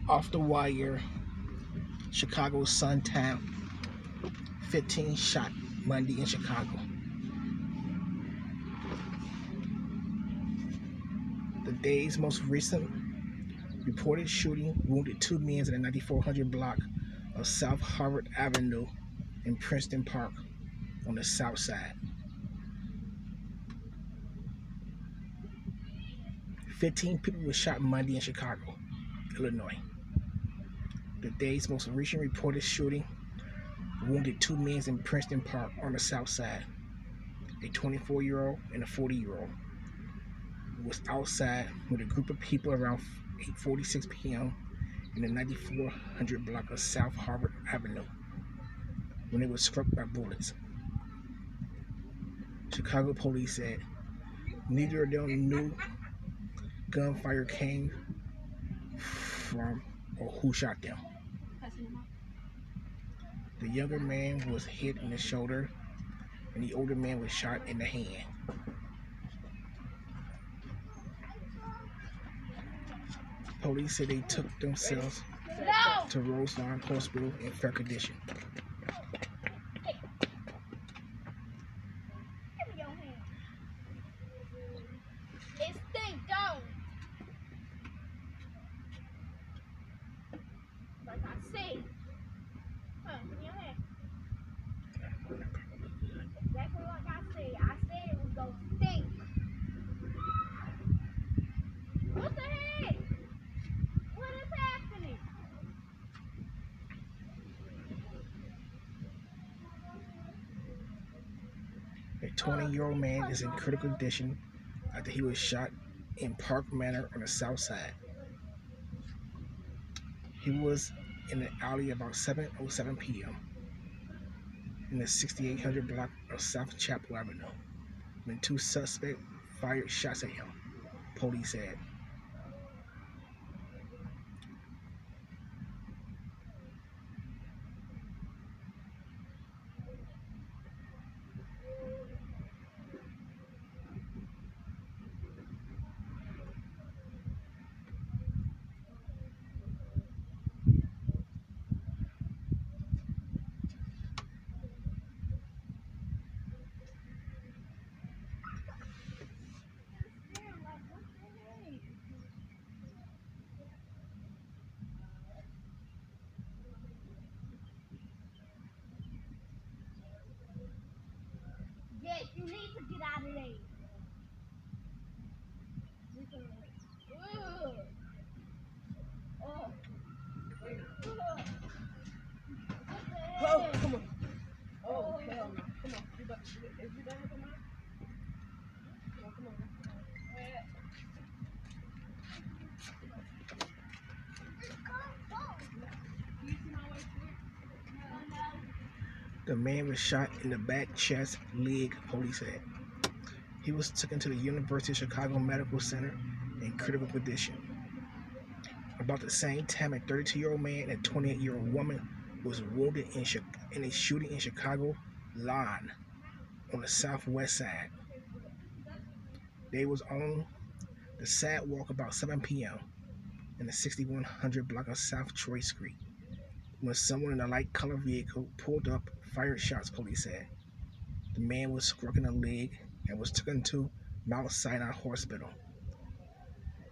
Off the wire, Chicago Sun-Times, 15 shot Monday in Chicago. The day's most recent reported shooting wounded two men in the 9400 block of South Harvard Avenue in Princeton Park on the south side. 15 people were shot Monday in Chicago, Illinois. The day's most recent reported shooting wounded two men in Princeton Park on the south side. A 24-year-old and a 40-year-old was outside with a group of people around 8:46 p.m. in the 9400 block of South Harvard Avenue when they were struck by bullets. Chicago police said neither of them knew gunfire came from or who shot them. The younger man was hit in the shoulder and the older man was shot in the hand. Police said they took themselves to Roselawn Hospital in fair condition. A 20-year-old man is in critical condition after he was shot in Park Manor on the south side. He was in the alley about 7:07 p.m. in the 6800 block of South Chapel Avenue when two suspects fired shots at him, police said. Yes, you need to get out of there. Oh, come on. Oh, hell no. Come on. You about to shoot it. Is you done with the mic? Come on. The man was shot in the back, chest, leg, police said. He was taken to the University of Chicago Medical Center in critical condition. About the same time, a 32-year-old man and a 28-year-old woman was wounded in a shooting in Chicago Lawn on the southwest side. They was on the sidewalk about 7 p.m. in the 6100 block of South Troy Street when someone in a light-colored vehicle pulled up, fired shots, police said. The man was struck in the leg and was taken to Mount Sinai Hospital,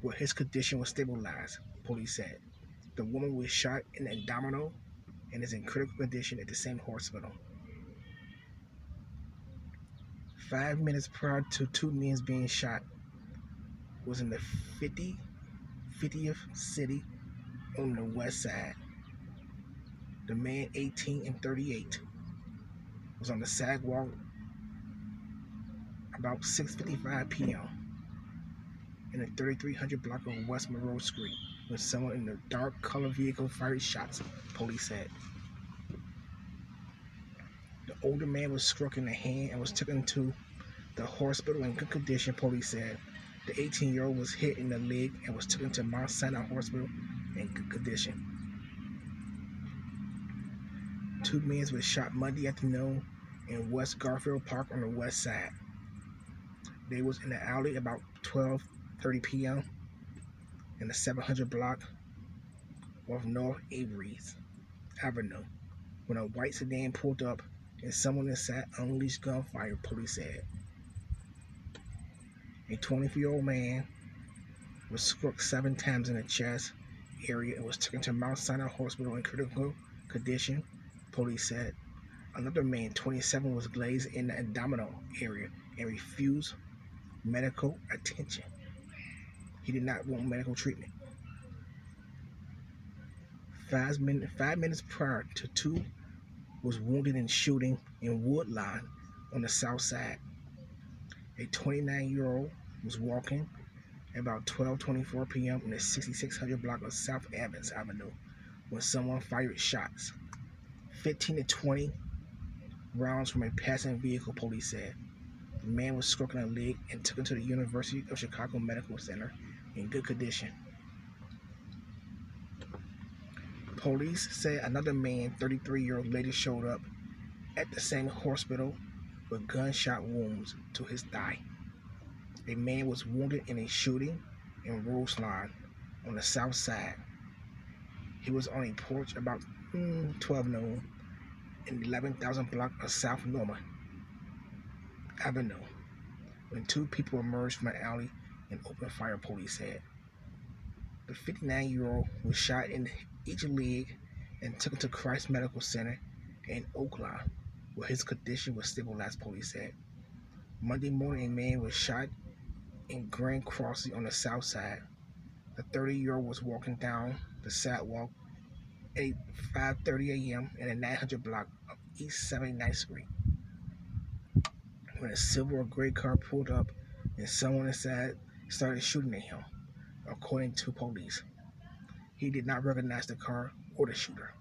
where his condition was stabilized, police said. The woman was shot in the abdominal and is in critical condition at the same hospital. 5 minutes prior to two men being shot was in the 50th city on the west side. The man, 18 and 38, was on the sidewalk about 6:55 p.m. in the 3300 block of West Monroe Street when someone in a dark colored vehicle fired shots, police said. The older man was struck in the hand and was taken to the hospital in good condition, police said. The 18-year-old was hit in the leg and was taken to Mount Sinai Hospital in good condition. Two men were shot Monday afternoon in West Garfield Park on the west side. They was in the alley about 12:30 p.m. in the 700 block of North Avery's Avenue when a white sedan pulled up and someone inside unleashed gunfire, police said. A 24-year-old man was struck 7 times in the chest area and was taken to Mount Sinai Hospital in critical condition, police said. Another man, 27, was grazed in the abdominal area and refused medical attention. He did not want medical treatment. 5 minutes prior to 2 was wounded in shooting in Woodlawn on the south side. A 29-year-old was walking about 12:24 p.m. in the 6600 block of South Evans Avenue when someone fired shots. 15 to 20 rounds from a passing vehicle, police said. The man was struck in the leg and taken to the University of Chicago Medical Center in good condition. Police said another man, 33-year-old, later showed up at the same hospital with gunshot wounds to his thigh. A man was wounded in a shooting in Roseland on the south side. He was on a porch about 12 noon in the 11,000 block of South Norma Avenue when 2 people emerged from an alley and opened fire, police said. The 59-year-old was shot in each leg and taken to Christ Medical Center in Oakland, where his condition was stabilized, police said. Monday morning, a man was shot in Grand Crossing on the south side. The 30-year-old was walking down the sidewalk at 5:30 a.m. in the 900 block of East 79th Street when a silver or gray car pulled up and someone inside started shooting at him, according to police. He did not recognize the car or the shooter.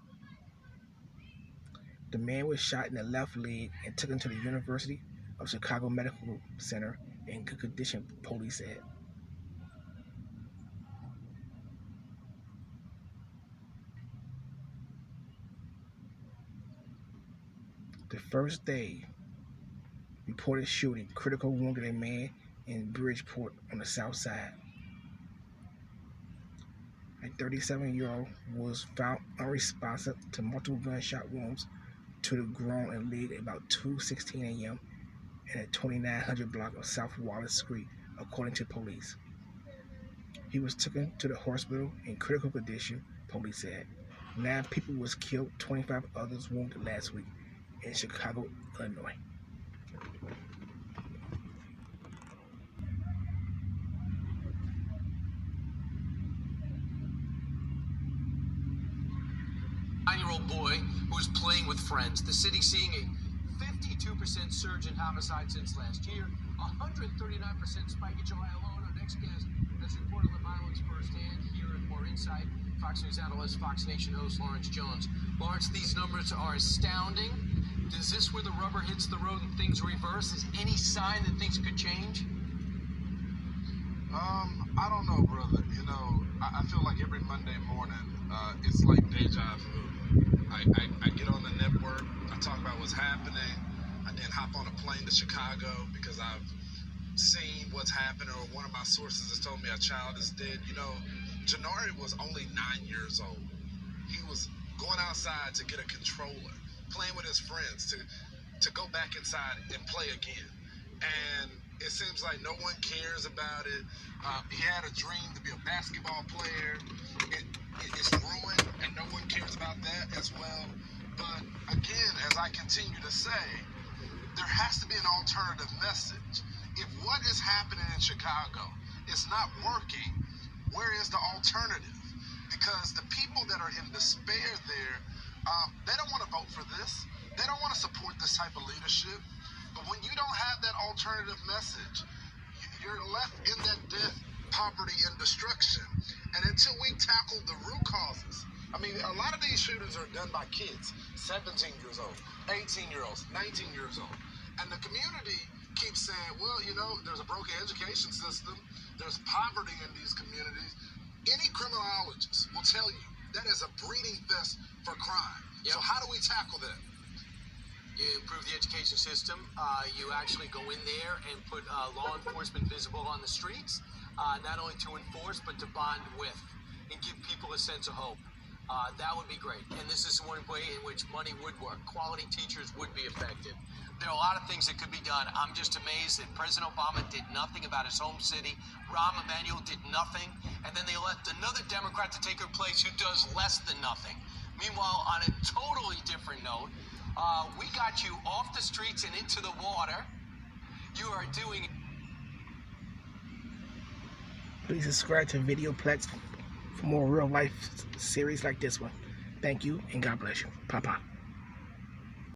The man was shot in the left leg and taken to the University of Chicago Medical Center in good condition, police said. The first day reported shooting critical wounded a man in Bridgeport on the south side. A 37-year-old was found unresponsive to multiple gunshot wounds to the groin and leg at about 2:16 a.m. in the 2900 block of South Wallace Street, according to police. He was taken to the hospital in critical condition, police said. 9 people was killed, 25 others wounded last week in Chicago, Illinois. Nine-year-old boy who was playing with friends. The city seeing a 52% surge in homicide since last year, 139% spike in July alone. Our next guest has reported the violence firsthand. Here and more insight, Fox News analyst, Fox Nation host Lawrence Jones. Lawrence, these numbers are astounding. Is this where the rubber hits the road and things reverse? Is any sign that things could change? I don't know, brother. You know, I feel like every Monday morning, it's like deja vu. I get on the network, I talk about what's happening, I then hop on a plane to Chicago because I've seen what's happening, or one of my sources has told me a child is dead. You know, Janari was only 9 years old. He was going outside to get a controller, playing with his friends to go back inside and play again. And it seems like no one cares about it. He had a dream to be a basketball player. It's ruined, and no one cares about that as well. But again, as I continue to say, there has to be an alternative message. If what is happening in Chicago is not working, where is the alternative? Because the people that are in despair there, they don't want to vote for this. They don't want to support this type of leadership. But when you don't have that alternative message, you're left in that death, poverty, and destruction. And until we tackle the root causes, I mean, a lot of these shootings are done by kids, 17 years old, 18-year-olds, 19 years old. And the community keeps saying, well, you know, there's a broken education system, there's poverty in these communities. Any criminologist will tell you that is a breeding fest for crime. Yep. So how do we tackle that? You improve the education system. You actually go in there and put law enforcement visible on the streets. not only to enforce, but to bond with and give people a sense of hope. That would be great. And this is one way in which money would work. Quality teachers would be effective. There are a lot of things that could be done. I'm just amazed that President Obama did nothing about his home city. Rahm Emanuel did nothing. And then they elect another Democrat to take her place who does less than nothing. Meanwhile, on a totally different note, we got you off the streets and into the water. You are doing... Please subscribe to Videoplex for more real life series like this one. Thank you and God bless you. Papa.